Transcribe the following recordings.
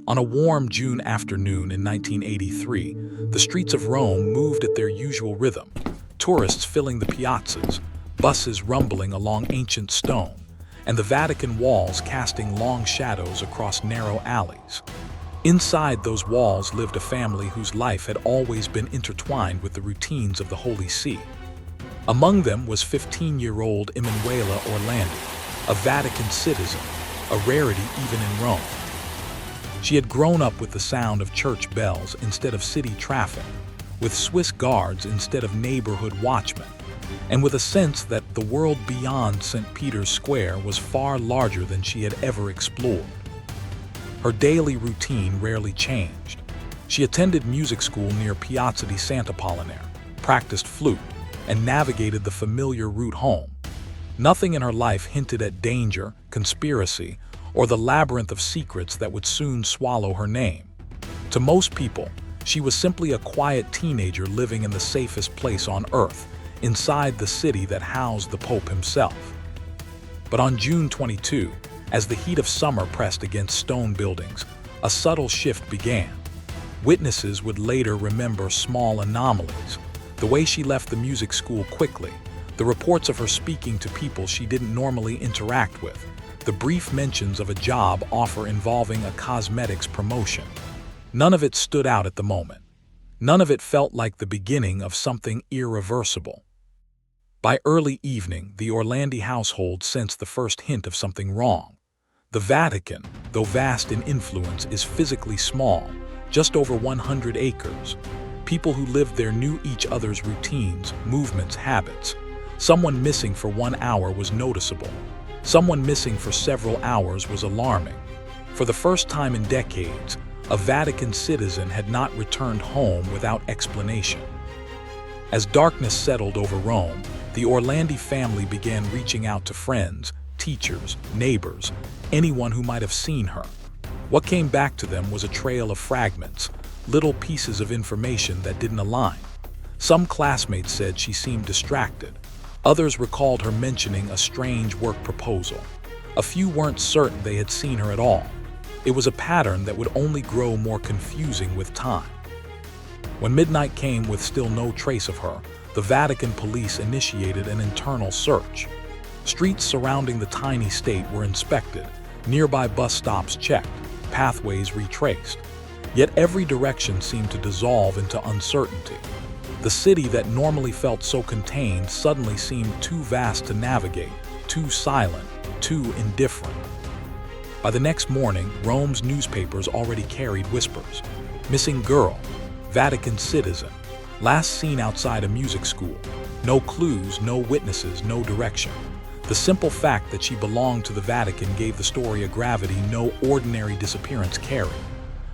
On a warm June afternoon in 1983, the streets of Rome moved at their usual rhythm, tourists filling the piazzas, buses rumbling along ancient stone, and the Vatican walls casting long shadows across narrow alleys. Inside those walls lived a family whose life had always been intertwined with the routines of the Holy See. Among them was 15-year-old Emanuela Orlandi, a Vatican citizen, a rarity even in Rome. She had grown up with the sound of church bells instead of city traffic, with Swiss guards instead of neighborhood watchmen, and with a sense that the world beyond St. Peter's Square was far larger than she had ever explored. Her daily routine rarely changed. She attended music school near Piazza di Sant'Apollinare, practiced flute, and navigated the familiar route home. Nothing in her life hinted at danger, conspiracy, or the labyrinth of secrets that would soon swallow her name. To most people, she was simply a quiet teenager living in the safest place on earth, inside the city that housed the Pope himself. But on June 22, as the heat of summer pressed against stone buildings, a subtle shift began. Witnesses would later remember small anomalies: the way she left the music school quickly, the reports of her speaking to people she didn't normally interact with, the brief mentions of a job offer involving a cosmetics promotion. None of it stood out at the moment. None of it felt like the beginning of something irreversible. By early evening, the Orlandi household sensed the first hint of something wrong. The Vatican, though vast in influence, is physically small, just over 100 acres. People who lived there knew each other's routines, movements, habits. Someone missing for 1 hour was noticeable. Someone missing for several hours was alarming. For the first time in decades, a Vatican citizen had not returned home without explanation. As darkness settled over Rome, the Orlandi family began reaching out to friends, teachers, neighbors, anyone who might have seen her. What came back to them was a trail of fragments, little pieces of information that didn't align. Some classmates said she seemed distracted. Others recalled her mentioning a strange work proposal. A few weren't certain they had seen her at all. It was a pattern that would only grow more confusing with time. When midnight came with still no trace of her, the Vatican police initiated an internal search. Streets surrounding the tiny state were inspected, nearby bus stops checked, pathways retraced. Yet every direction seemed to dissolve into uncertainty. The city that normally felt so contained suddenly seemed too vast to navigate, too silent, too indifferent. By the next morning, Rome's newspapers already carried whispers. Missing girl, Vatican citizen, last seen outside a music school. No clues, no witnesses, no direction. The simple fact that she belonged to the Vatican gave the story a gravity no ordinary disappearance carried.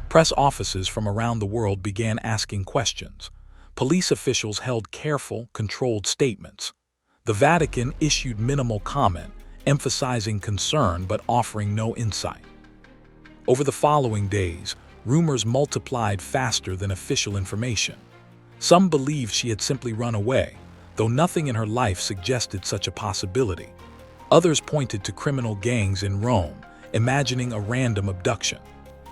Press offices from around the world began asking questions. Police officials held careful, controlled statements. The Vatican issued minimal comment, emphasizing concern but offering no insight. Over the following days, rumors multiplied faster than official information. Some believed she had simply run away, though nothing in her life suggested such a possibility. Others pointed to criminal gangs in Rome, imagining a random abduction.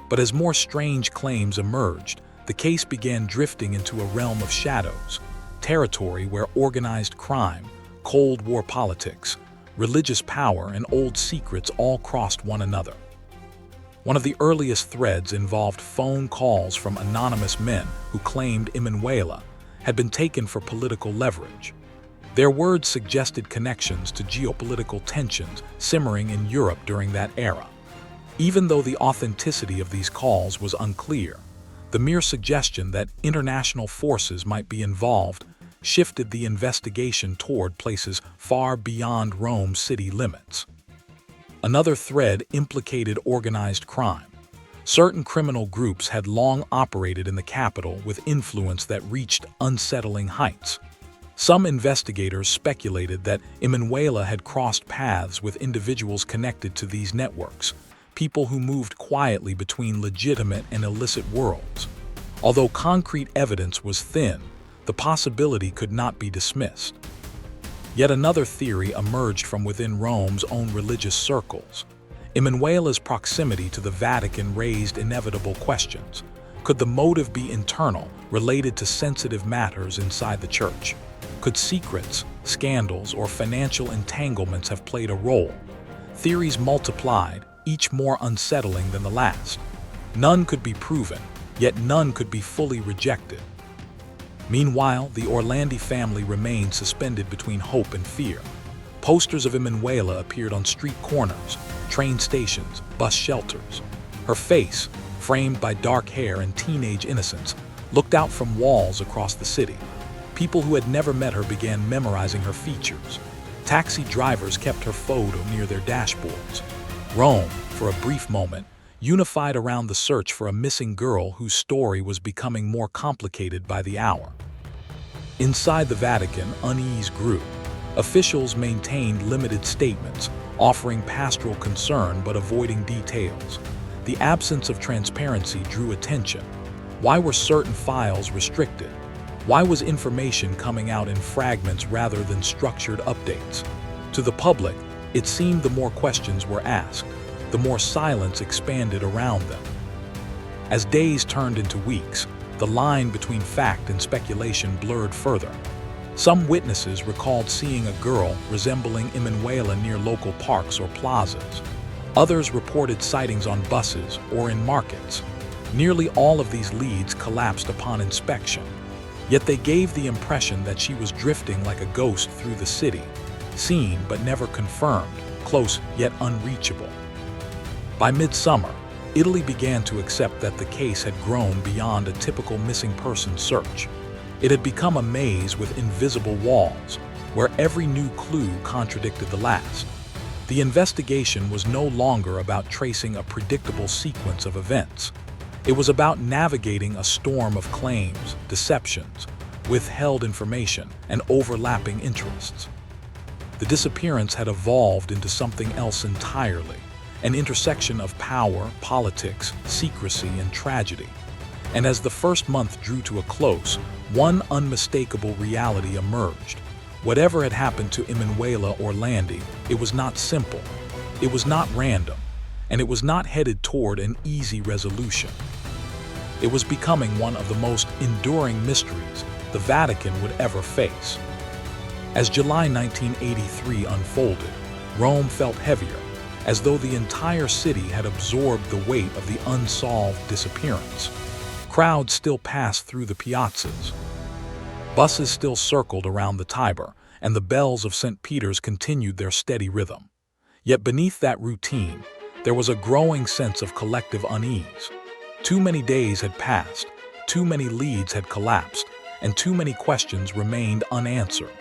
But as more strange claims emerged, the case began drifting into a realm of shadows, territory where organized crime, Cold War politics, religious power, and old secrets all crossed one another. One of the earliest threads involved phone calls from anonymous men who claimed Emanuela had been taken for political leverage. Their words suggested connections to geopolitical tensions simmering in Europe during that era. Even though the authenticity of these calls was unclear, the mere suggestion that international forces might be involved shifted the investigation toward places far beyond Rome's city limits. Another thread implicated organized crime. Certain criminal groups had long operated in the capital with influence that reached unsettling heights. Some investigators speculated that Emanuela had crossed paths with individuals connected to these networks, people who moved quietly between legitimate and illicit worlds. Although concrete evidence was thin, the possibility could not be dismissed. Yet another theory emerged from within Rome's own religious circles. Emanuela's proximity to the Vatican raised inevitable questions. Could the motive be internal, related to sensitive matters inside the church? Could secrets, scandals, or financial entanglements have played a role? Theories multiplied, each more unsettling than the last. None could be proven, yet none could be fully rejected. Meanwhile, the Orlandi family remained suspended between hope and fear. Posters of Emanuela appeared on street corners, train stations, bus shelters. Her face, framed by dark hair and teenage innocence, looked out from walls across the city. People who had never met her began memorizing her features. Taxi drivers kept her photo near their dashboards. Rome, for a brief moment, unified around the search for a missing girl whose story was becoming more complicated by the hour. Inside the Vatican, unease grew. Officials maintained limited statements, offering pastoral concern but avoiding details. The absence of transparency drew attention. Why were certain files restricted? Why was information coming out in fragments rather than structured updates? To the public, it seemed the more questions were asked, the more silence expanded around them. As days turned into weeks, the line between fact and speculation blurred further. Some witnesses recalled seeing a girl resembling Emanuela near local parks or plazas. Others reported sightings on buses or in markets. Nearly all of these leads collapsed upon inspection. Yet they gave the impression that she was drifting like a ghost through the city, seen but never confirmed, close yet unreachable. By midsummer, Italy began to accept that the case had grown beyond a typical missing person search. It had become a maze with invisible walls, where every new clue contradicted the last. The investigation was no longer about tracing a predictable sequence of events. It was about navigating a storm of claims, deceptions, withheld information, and overlapping interests. The disappearance had evolved into something else entirely, an intersection of power, politics, secrecy, and tragedy. And as the first month drew to a close, one unmistakable reality emerged. Whatever had happened to Emanuela Orlandi, it was not simple, it was not random, and it was not headed toward an easy resolution. It was becoming one of the most enduring mysteries the Vatican would ever face. As July 1983 unfolded, Rome felt heavier, as though the entire city had absorbed the weight of the unsolved disappearance. Crowds still passed through the piazzas. Buses still circled around the Tiber, and the bells of St. Peter's continued their steady rhythm. Yet beneath that routine, there was a growing sense of collective unease. Too many days had passed, too many leads had collapsed, and too many questions remained unanswered.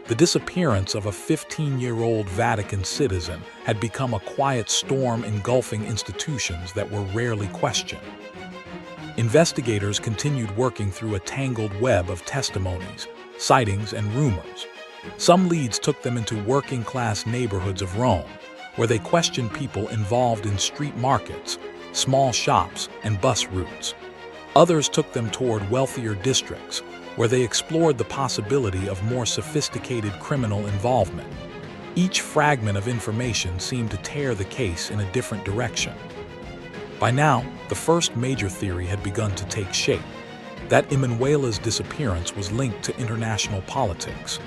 The disappearance of a 15-year-old Vatican citizen had become a quiet storm engulfing institutions that were rarely questioned. Investigators continued working through a tangled web of testimonies, sightings, and rumors. Some leads took them into working-class neighborhoods of Rome, where they questioned people involved in street markets, small shops, and bus routes. Others took them toward wealthier districts, where they explored the possibility of more sophisticated criminal involvement. Each fragment of information seemed to tear the case in a different direction. By now, the first major theory had begun to take shape, that Emanuela's disappearance was linked to international politics.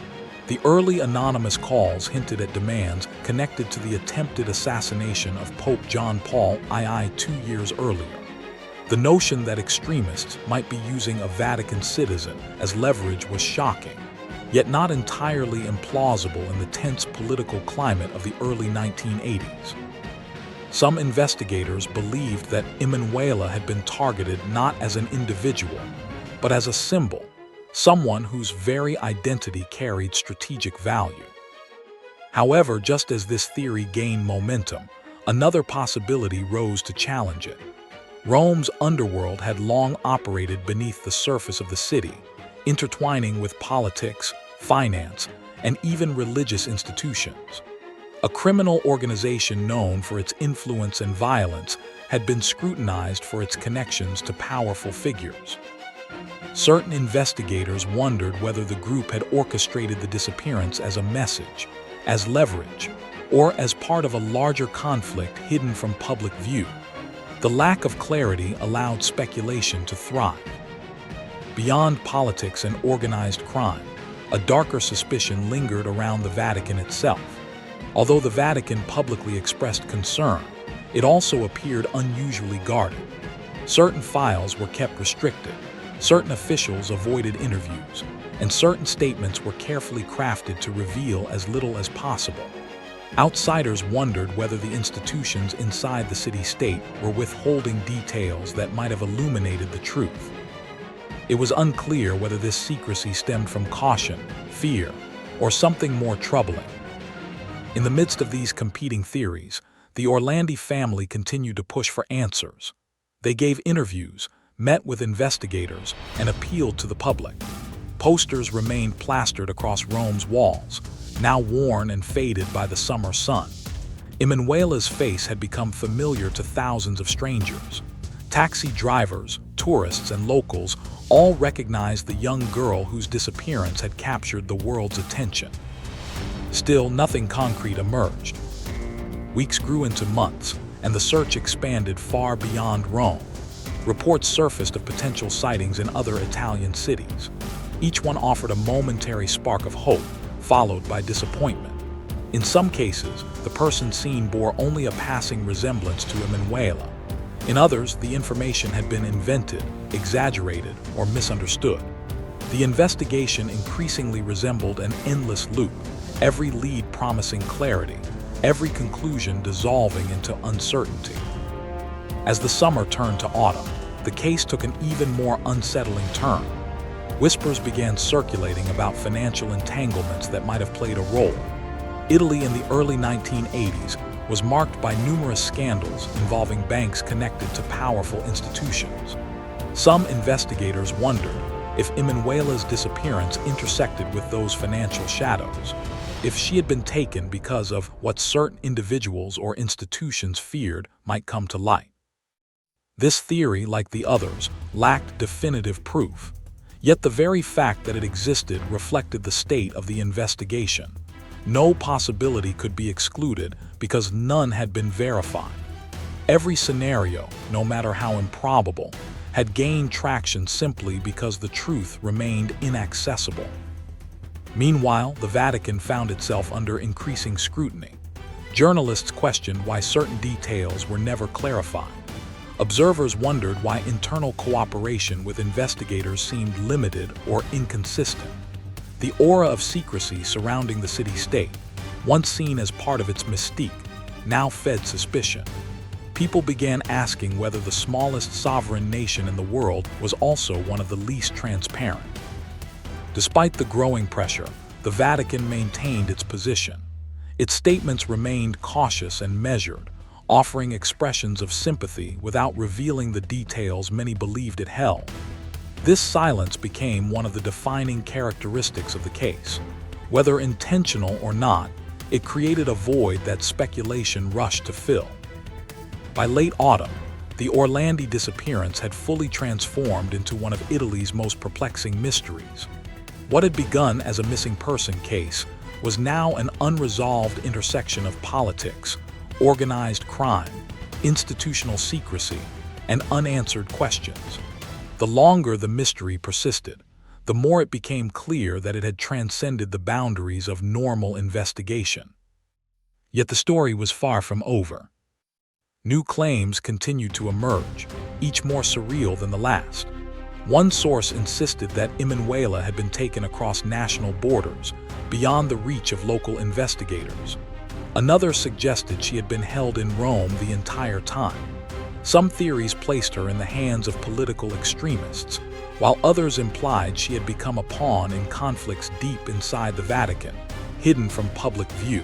The early anonymous calls hinted at demands connected to the attempted assassination of Pope John Paul II 2 years earlier. The notion that extremists might be using a Vatican citizen as leverage was shocking, yet not entirely implausible in the tense political climate of the early 1980s. Some investigators believed that Emanuela had been targeted not as an individual, but as a symbol, someone whose very identity carried strategic value. However, just as this theory gained momentum, another possibility rose to challenge it. Rome's underworld had long operated beneath the surface of the city, intertwining with politics, finance, and even religious institutions. A criminal organization known for its influence and violence had been scrutinized for its connections to powerful figures. Certain investigators wondered whether the group had orchestrated the disappearance as a message, as leverage, or as part of a larger conflict hidden from public view. The lack of clarity allowed speculation to thrive. Beyond politics and organized crime, a darker suspicion lingered around the Vatican itself. Although the Vatican publicly expressed concern, it also appeared unusually guarded. Certain files were kept restricted, certain officials avoided interviews, and certain statements were carefully crafted to reveal as little as possible. Outsiders wondered whether the institutions inside the city-state were withholding details that might have illuminated the truth. It was unclear whether this secrecy stemmed from caution, fear, or something more troubling. In the midst of these competing theories, the Orlandi family continued to push for answers. They gave interviews, met with investigators, and appealed to the public. Posters remained plastered across Rome's walls, now worn and faded by the summer sun. Emanuela's face had become familiar to thousands of strangers. Taxi drivers, tourists, and locals all recognized the young girl whose disappearance had captured the world's attention. Still, nothing concrete emerged. Weeks grew into months, and the search expanded far beyond Rome. Reports surfaced of potential sightings in other Italian cities. Each one offered a momentary spark of hope, followed by disappointment. In some cases, the person seen bore only a passing resemblance to Emanuela. In others, the information had been invented, exaggerated, or misunderstood. The investigation increasingly resembled an endless loop, every lead promising clarity, every conclusion dissolving into uncertainty. As the summer turned to autumn, the case took an even more unsettling turn. Whispers began circulating about financial entanglements that might have played a role. Italy in the early 1980s was marked by numerous scandals involving banks connected to powerful institutions. Some investigators wondered if Emanuela's disappearance intersected with those financial shadows, if she had been taken because of what certain individuals or institutions feared might come to light. This theory, like the others, lacked definitive proof. Yet the very fact that it existed reflected the state of the investigation. No possibility could be excluded because none had been verified. Every scenario, no matter how improbable, had gained traction simply because the truth remained inaccessible. Meanwhile, the Vatican found itself under increasing scrutiny. Journalists questioned why certain details were never clarified. Observers wondered why internal cooperation with investigators seemed limited or inconsistent. The aura of secrecy surrounding the city-state, once seen as part of its mystique, now fed suspicion. People began asking whether the smallest sovereign nation in the world was also one of the least transparent. Despite the growing pressure, the Vatican maintained its position. Its statements remained cautious and measured, offering expressions of sympathy without revealing the details many believed it held. This silence became one of the defining characteristics of the case. Whether intentional or not, it created a void that speculation rushed to fill. By late autumn, the Orlandi disappearance had fully transformed into one of Italy's most perplexing mysteries. What had begun as a missing person case was now an unresolved intersection of politics, organized crime, institutional secrecy, and unanswered questions. The longer the mystery persisted, the more it became clear that it had transcended the boundaries of normal investigation. Yet the story was far from over. New claims continued to emerge, each more surreal than the last. One source insisted that Emanuela had been taken across national borders, beyond the reach of local investigators. Another suggested she had been held in Rome the entire time. Some theories placed her in the hands of political extremists, while others implied she had become a pawn in conflicts deep inside the Vatican, hidden from public view.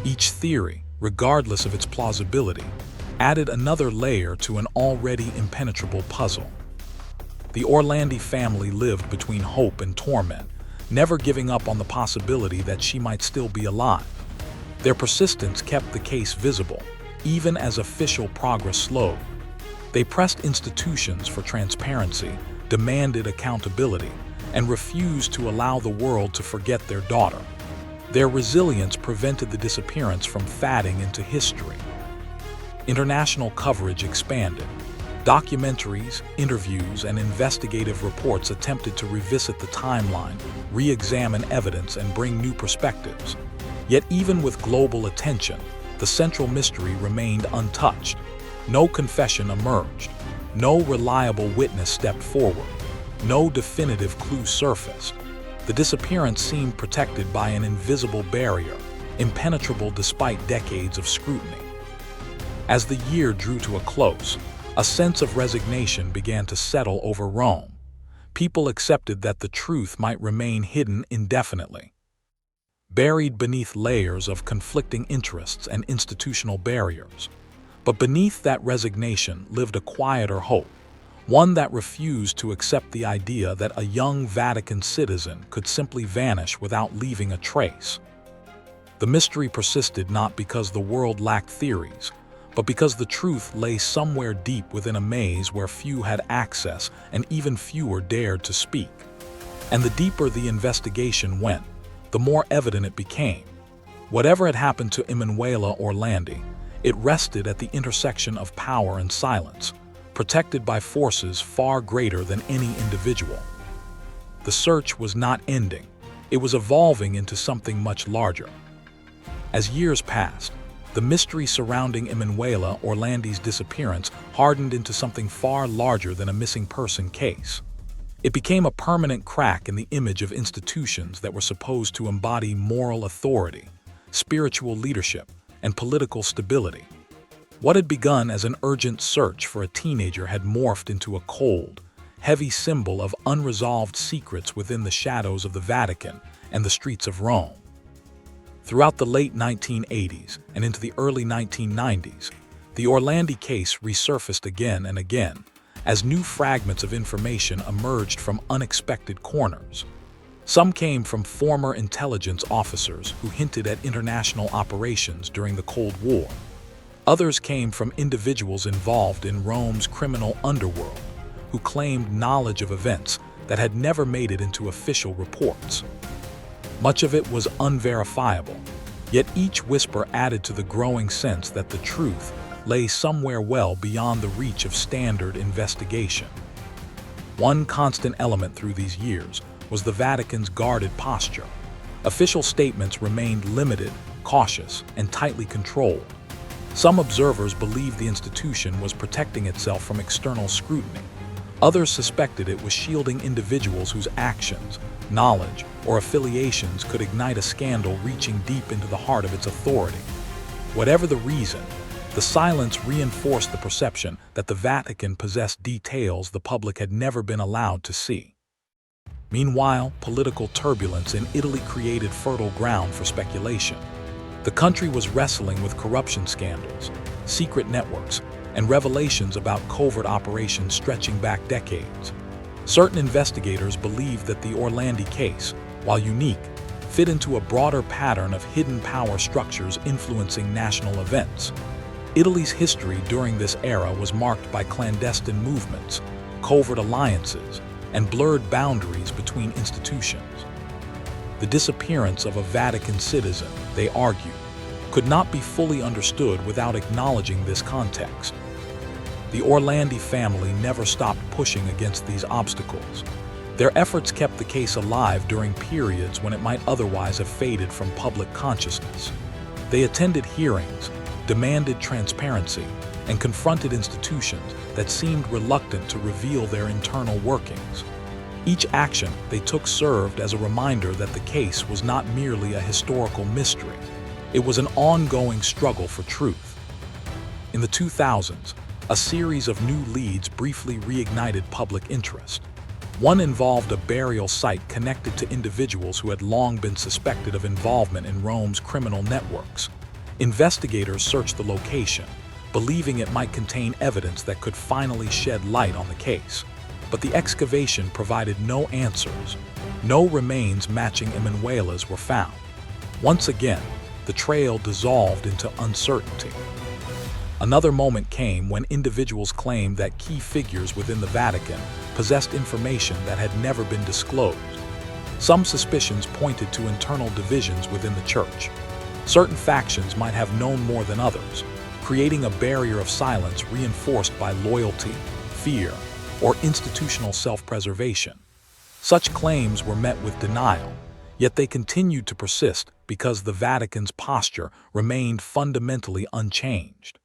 Each theory, regardless of its plausibility, added another layer to an already impenetrable puzzle. The Orlandi family lived between hope and torment, never giving up on the possibility that she might still be alive. Their persistence kept the case visible, even as official progress slowed. They pressed institutions for transparency, demanded accountability, and refused to allow the world to forget their daughter. Their resilience prevented the disappearance from fading into history. International coverage expanded. Documentaries, interviews, and investigative reports attempted to revisit the timeline, re-examine evidence, and bring new perspectives. Yet even with global attention, the central mystery remained untouched. No confession emerged. No reliable witness stepped forward. No definitive clue surfaced. The disappearance seemed protected by an invisible barrier, impenetrable despite decades of scrutiny. As the year drew to a close, a sense of resignation began to settle over Rome. People accepted that the truth might remain hidden indefinitely. Buried beneath layers of conflicting interests and institutional barriers. But beneath that resignation lived a quieter hope, one that refused to accept the idea that a young Vatican citizen could simply vanish without leaving a trace. The mystery persisted not because the world lacked theories, but because the truth lay somewhere deep within a maze where few had access and even fewer dared to speak. And the deeper the investigation went, the more evident it became. Whatever had happened to Emanuela Orlandi, it rested at the intersection of power and silence, protected by forces far greater than any individual. The search was not ending. It was evolving into something much larger. As years passed, the mystery surrounding Emanuela Orlandi's disappearance hardened into something far larger than a missing person case. It became a permanent crack in the image of institutions that were supposed to embody moral authority, spiritual leadership, and political stability. What had begun as an urgent search for a teenager had morphed into a cold, heavy symbol of unresolved secrets within the shadows of the Vatican and the streets of Rome. Throughout the late 1980s and into the early 1990s, the Orlandi case resurfaced again and again as new fragments of information emerged from unexpected corners. Some came from former intelligence officers who hinted at international operations during the Cold War. Others came from individuals involved in Rome's criminal underworld who claimed knowledge of events that had never made it into official reports. Much of it was unverifiable, yet each whisper added to the growing sense that the truth lay somewhere well beyond the reach of standard investigation. One constant element through these years was the Vatican's guarded posture. Official statements remained limited, cautious, and tightly controlled. Some observers believed the institution was protecting itself from external scrutiny. Others suspected it was shielding individuals whose actions, knowledge, or affiliations could ignite a scandal reaching deep into the heart of its authority. Whatever the reason, the silence reinforced the perception that the Vatican possessed details the public had never been allowed to see. Meanwhile, political turbulence in Italy created fertile ground for speculation. The country was wrestling with corruption scandals, secret networks, and revelations about covert operations stretching back decades. Certain investigators believed that the Orlandi case, while unique, fit into a broader pattern of hidden power structures influencing national events. Italy's history during this era was marked by clandestine movements, covert alliances, and blurred boundaries between institutions. The disappearance of a Vatican citizen, they argued, could not be fully understood without acknowledging this context. The Orlandi family never stopped pushing against these obstacles. Their efforts kept the case alive during periods when it might otherwise have faded from public consciousness. They attended hearings, demanded transparency, and confronted institutions that seemed reluctant to reveal their internal workings. Each action they took served as a reminder that the case was not merely a historical mystery. It was an ongoing struggle for truth. In the 2000s, a series of new leads briefly reignited public interest. One involved a burial site connected to individuals who had long been suspected of involvement in Rome's criminal networks. Investigators searched the location, believing it might contain evidence that could finally shed light on the case. But the excavation provided no answers. No remains matching Emanuela's were found. Once again, the trail dissolved into uncertainty. Another moment came when individuals claimed that key figures within the Vatican possessed information that had never been disclosed. Some suspicions pointed to internal divisions within the church. Certain factions might have known more than others, creating a barrier of silence reinforced by loyalty, fear, or institutional self-preservation. Such claims were met with denial, yet they continued to persist because the Vatican's posture remained fundamentally unchanged.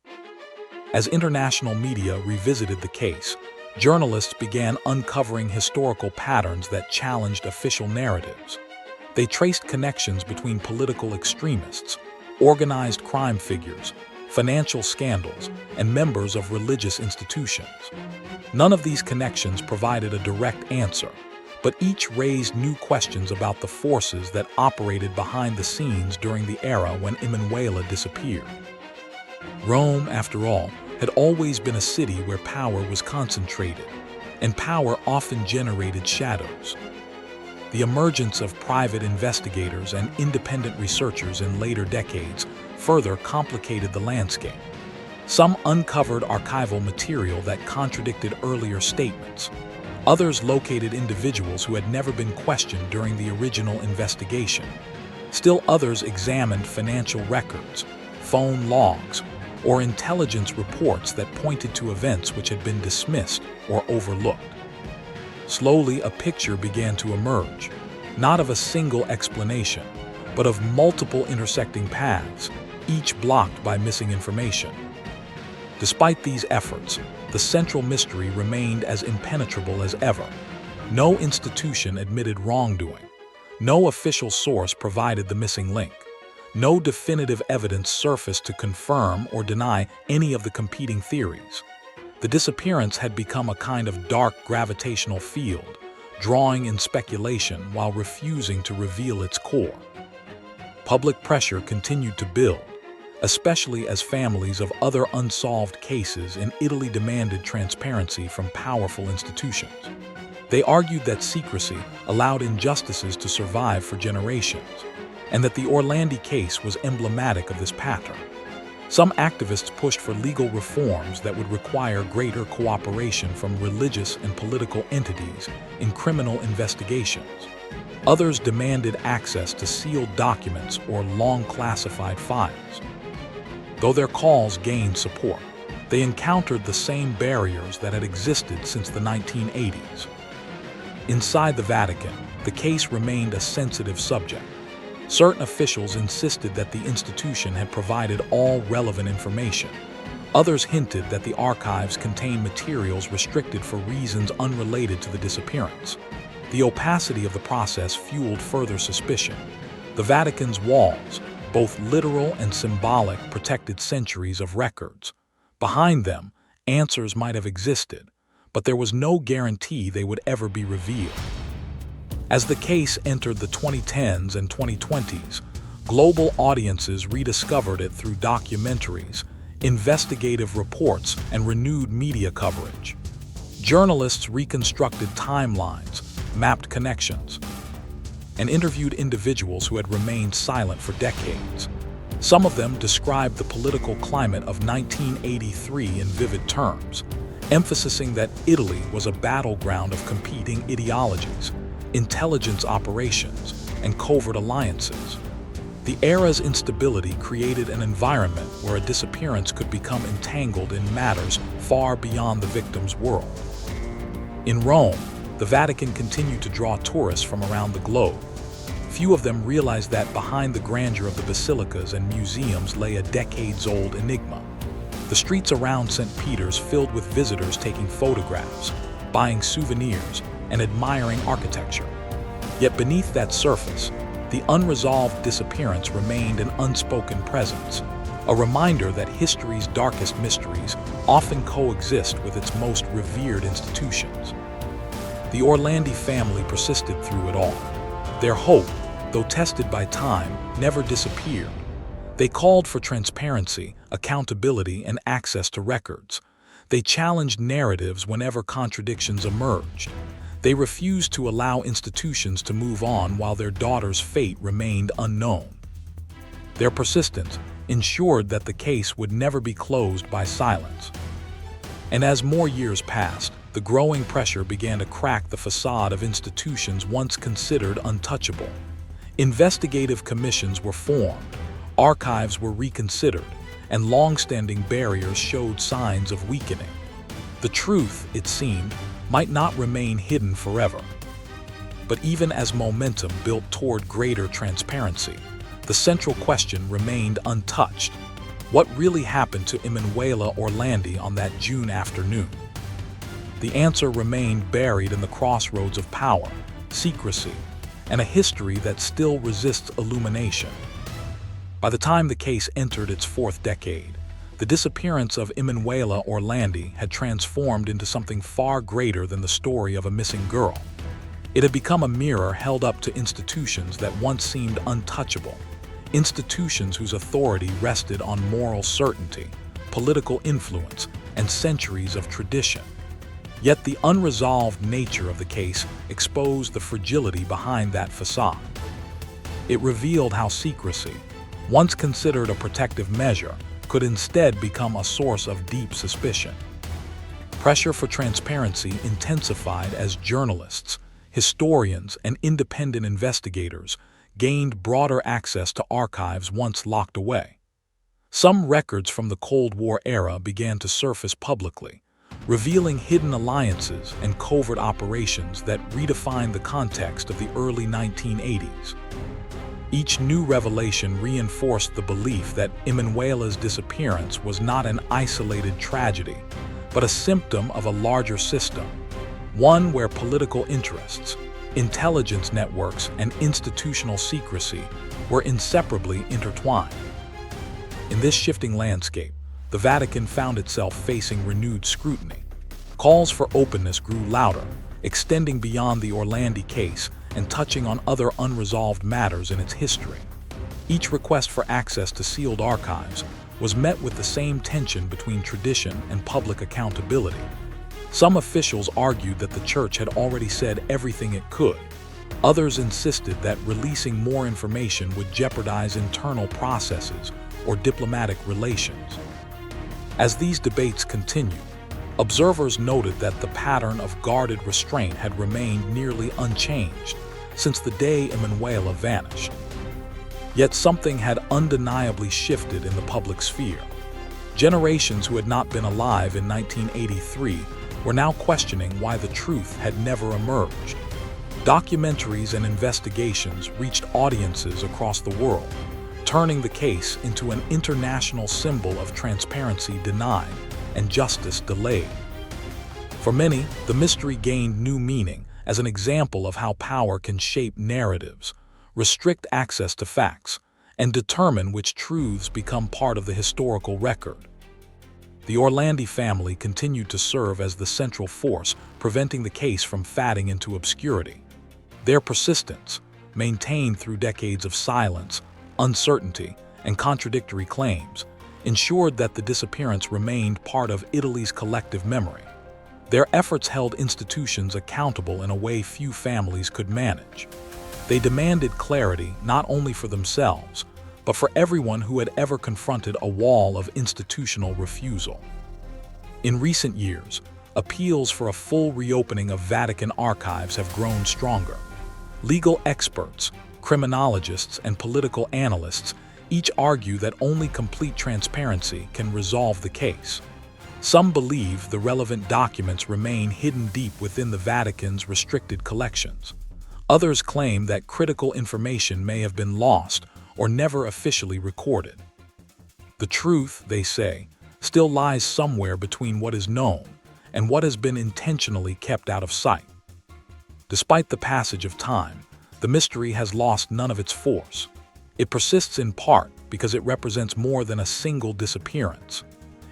As international media revisited the case, journalists began uncovering historical patterns that challenged official narratives. They traced connections between political extremists, organized crime figures, financial scandals, and members of religious institutions. None of these connections provided a direct answer, but each raised new questions about the forces that operated behind the scenes during the era when Emanuela disappeared. Rome, after all, had always been a city where power was concentrated, and power often generated shadows. The emergence of private investigators and independent researchers in later decades further complicated the landscape. Some uncovered archival material that contradicted earlier statements. Others located individuals who had never been questioned during the original investigation. Still others examined financial records, phone logs, or intelligence reports that pointed to events which had been dismissed or overlooked. Slowly, a picture began to emerge, not of a single explanation, but of multiple intersecting paths, each blocked by missing information. Despite these efforts, the central mystery remained as impenetrable as ever. No institution admitted wrongdoing. No official source provided the missing link. No definitive evidence surfaced to confirm or deny any of the competing theories. The disappearance had become a kind of dark gravitational field, drawing in speculation while refusing to reveal its core. Public pressure continued to build, especially as families of other unsolved cases in Italy demanded transparency from powerful institutions. They argued that secrecy allowed injustices to survive for generations, and that the Orlandi case was emblematic of this pattern. Some activists pushed for legal reforms that would require greater cooperation from religious and political entities in criminal investigations. Others demanded access to sealed documents or long-classified files. Though their calls gained support, they encountered the same barriers that had existed since the 1980s. Inside the Vatican, the case remained a sensitive subject. Certain officials insisted that the institution had provided all relevant information. Others hinted that the archives contained materials restricted for reasons unrelated to the disappearance. The opacity of the process fueled further suspicion. The Vatican's walls, both literal and symbolic, protected centuries of records. Behind them, answers might have existed, but there was no guarantee they would ever be revealed. As the case entered the 2010s and 2020s, global audiences rediscovered it through documentaries, investigative reports, and renewed media coverage. Journalists reconstructed timelines, mapped connections, and interviewed individuals who had remained silent for decades. Some of them described the political climate of 1983 in vivid terms, emphasizing that Italy was a battleground of competing ideologies, intelligence operations, and covert alliances. The era's instability created an environment where a disappearance could become entangled in matters far beyond the victim's world. In Rome, the Vatican continued to draw tourists from around the globe. Few of them realized that behind the grandeur of the basilicas and museums lay a decades-old enigma. The streets around St. Peter's filled with visitors taking photographs, buying souvenirs, and admiring architecture. Yet beneath that surface, the unresolved disappearance remained an unspoken presence, a reminder that history's darkest mysteries often coexist with its most revered institutions. The Orlandi family persisted through it all. Their hope, though tested by time, never disappeared. They called for transparency, accountability, and access to records. They challenged narratives whenever contradictions emerged. They refused to allow institutions to move on while their daughter's fate remained unknown. Their persistence ensured that the case would never be closed by silence. And as more years passed, the growing pressure began to crack the facade of institutions once considered untouchable. Investigative commissions were formed, archives were reconsidered, and long-standing barriers showed signs of weakening. The truth, it seemed, might not remain hidden forever. But even as momentum built toward greater transparency, the central question remained untouched. What really happened to Emanuela Orlandi on that June afternoon? The answer remained buried in the crossroads of power, secrecy, and a history that still resists illumination. By the time the case entered its fourth decade, the disappearance of Emanuela Orlandi had transformed into something far greater than the story of a missing girl. It had become a mirror held up to institutions that once seemed untouchable, institutions whose authority rested on moral certainty, political influence, and centuries of tradition. Yet the unresolved nature of the case exposed the fragility behind that facade. It revealed how secrecy, once considered a protective measure, could instead become a source of deep suspicion. Pressure for transparency intensified as journalists, historians, and independent investigators gained broader access to archives once locked away. Some records from the Cold War era began to surface publicly, revealing hidden alliances and covert operations that redefined the context of the early 1980s. Each new revelation reinforced the belief that Emanuela's disappearance was not an isolated tragedy, but a symptom of a larger system, one where political interests, intelligence networks, and institutional secrecy were inseparably intertwined. In this shifting landscape, the Vatican found itself facing renewed scrutiny. Calls for openness grew louder, extending beyond the Orlandi case and touching on other unresolved matters in its history. Each request for access to sealed archives was met with the same tension between tradition and public accountability. Some officials argued that the Church had already said everything it could. Others insisted that releasing more information would jeopardize internal processes or diplomatic relations. As these debates continued, observers noted that the pattern of guarded restraint had remained nearly unchanged since the day Emanuela vanished. Yet something had undeniably shifted in the public sphere. Generations who had not been alive in 1983 were now questioning why the truth had never emerged. Documentaries and investigations reached audiences across the world, turning the case into an international symbol of transparency denied and justice delayed. For many, the mystery gained new meaning as an example of how power can shape narratives, restrict access to facts, and determine which truths become part of the historical record. The Orlandi family continued to serve as the central force, preventing the case from fading into obscurity. Their persistence, maintained through decades of silence, uncertainty, and contradictory claims, ensured that the disappearance remained part of Italy's collective memory. Their efforts held institutions accountable in a way few families could manage. They demanded clarity not only for themselves, but for everyone who had ever confronted a wall of institutional refusal. In recent years, appeals for a full reopening of Vatican archives have grown stronger. Legal experts, criminologists, and political analysts each argue that only complete transparency can resolve the case. Some believe the relevant documents remain hidden deep within the Vatican's restricted collections. Others claim that critical information may have been lost or never officially recorded. The truth, they say, still lies somewhere between what is known and what has been intentionally kept out of sight. Despite the passage of time, the mystery has lost none of its force. It persists in part because it represents more than a single disappearance.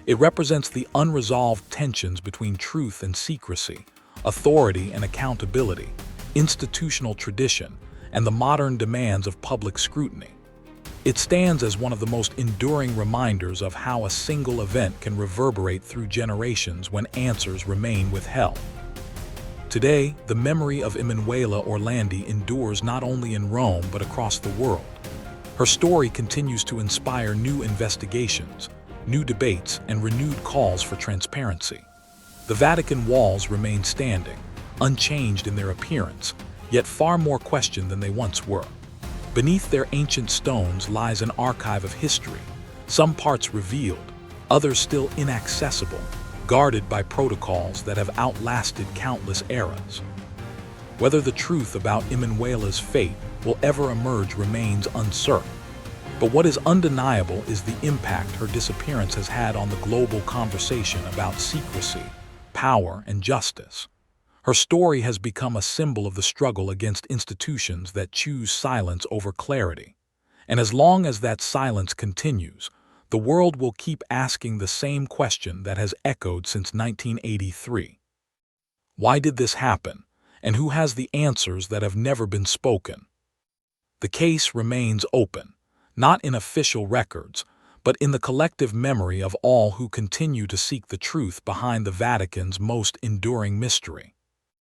It represents the unresolved tensions between truth and secrecy, authority and accountability, institutional tradition, and the modern demands of public scrutiny. It stands as one of the most enduring reminders of how a single event can reverberate through generations when answers remain withheld. Today, the memory of Emanuela Orlandi endures not only in Rome but across the world. Her story continues to inspire new investigations, new debates, and renewed calls for transparency. The Vatican walls remain standing, unchanged in their appearance, yet far more questioned than they once were. Beneath their ancient stones lies an archive of history, some parts revealed, others still inaccessible, guarded by protocols that have outlasted countless eras. Whether the truth about Emanuela's fate will ever emerge remains uncertain. But what is undeniable is the impact her disappearance has had on the global conversation about secrecy, power, and justice. Her story has become a symbol of the struggle against institutions that choose silence over clarity. And as long as that silence continues, the world will keep asking the same question that has echoed since 1983. Why did this happen? And who has the answers that have never been spoken? The case remains open, not in official records, but in the collective memory of all who continue to seek the truth behind the Vatican's most enduring mystery.